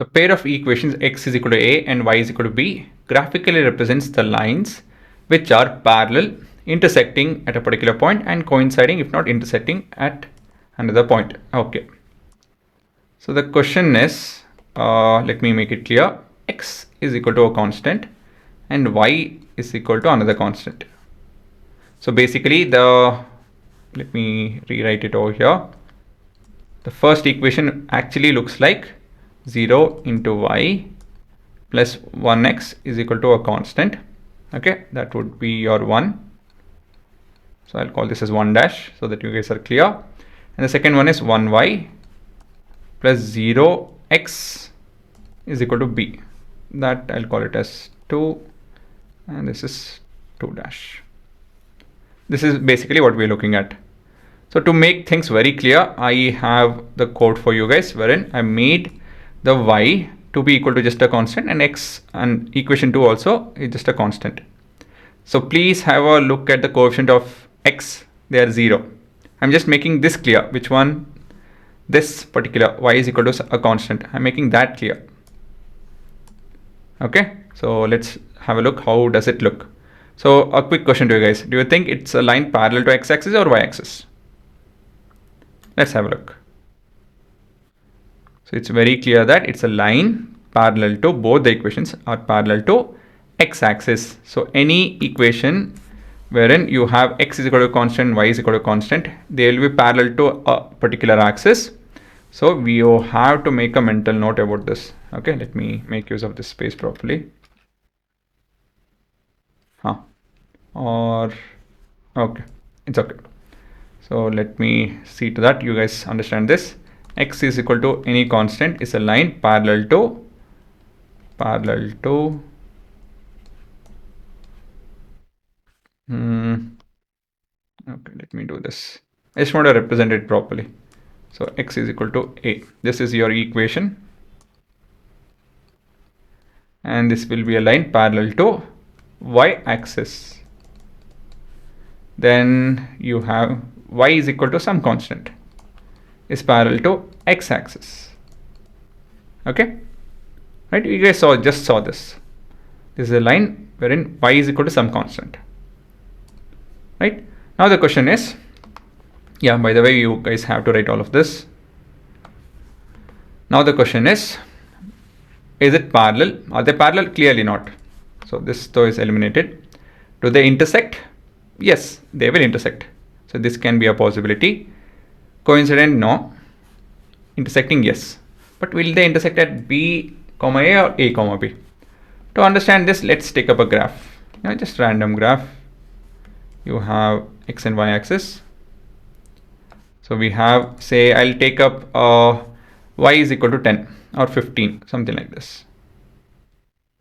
A pair of equations x is equal to a and y is equal to b graphically represents the lines which are parallel, intersecting at a particular point and coinciding if not intersecting at another point. Okay. So the question is, let me make it clear. X is equal to a constant and y is equal to another constant. So basically let me rewrite it over here. The first equation actually looks like 0 into y plus 1x is equal to a constant. Okay, that would be your 1. So I'll call this as 1 dash so that you guys are clear. And the second one is 1y plus 0x is equal to b. That I'll call it as 2. And this is 2 dash. This is basically what we're looking at. So to make things very clear, I have the code for you guys wherein I made the y to be equal to just a constant and x and equation 2 also is just a constant. So please have a look at the coefficient of x. They are 0. I'm just making this clear. Which one? This particular y is equal to a constant. I'm making that clear. Okay. So let's have a look. How does it look? So a quick question to you guys. Do you think it's a line parallel to x-axis or y-axis? Let's have a look. So it's very clear that it's a line parallel to both the equations are parallel to x-axis. So any equation wherein you have x is equal to constant, y is equal to constant, they will be parallel to a particular axis. So we have to make a mental note about this. Okay, let me make use of this space properly. Okay, it's okay. So let me see to that you guys understand this. X is equal to any constant is a line parallel to okay, let me do this. I just want to represent it properly. So x is equal to a. This is your equation. And this will be a line parallel to y-axis. Then you have y is equal to some constant is parallel to x-axis. Okay, right? You guys just saw this. This is a line wherein y is equal to some constant. Right? Now the question is, yeah, by the way, you guys have to write all of this. Now the question is it parallel? Are they parallel? Clearly not. So this though is eliminated. Do they intersect? Yes, they will intersect. So this can be a possibility. Coincident? No. Intersecting? Yes. But will they intersect at B, comma A or A, comma B? To understand this, let's take up a graph. Just random graph. You have x and y axis. So we have, say, I'll take up y is equal to 10 or 15, something like this.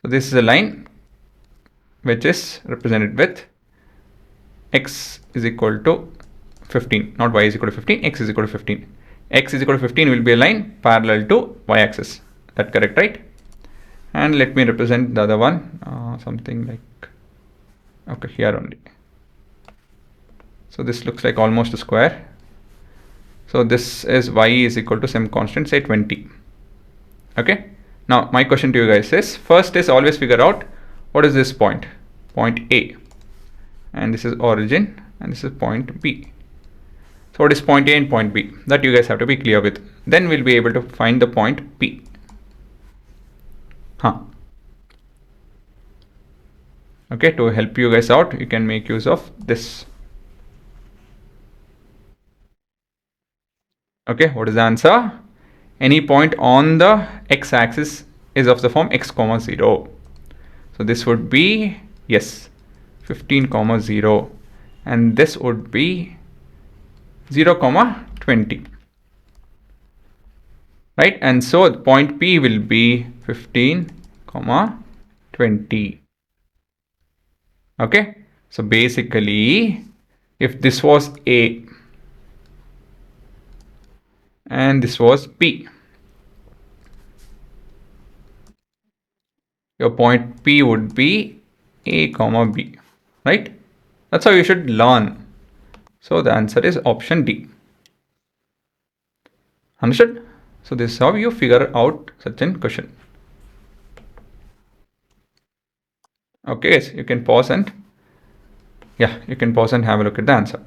So this is a line which is represented with x is equal to 15, not y is equal to 15, x is equal to 15. X is equal to 15 will be a line parallel to y-axis. That's correct, right? And let me represent the other one, something like, okay, here only. So this looks like almost a square. So this is y is equal to some constant, say 20. Okay. Now my question to you guys is, first is always figure out what is this point A, and this is origin, and this is point B. So what is point A and point B? That you guys have to be clear with. Then we'll be able to find the point P. Okay, to help you guys out, you can make use of this. Okay, what is the answer? Any point on the x-axis is of the form x comma 0. So this would be, yes, 15 comma 0, and this would be 0 comma 20, right? And so the point P will be 15 comma 20. Okay, so basically if this was A and this was P, your point P would be A comma B, right? That's how you should learn. So the answer is option D. Understood? So this is how you figure out such a question. Okay, guys, you can pause and have a look at the answer.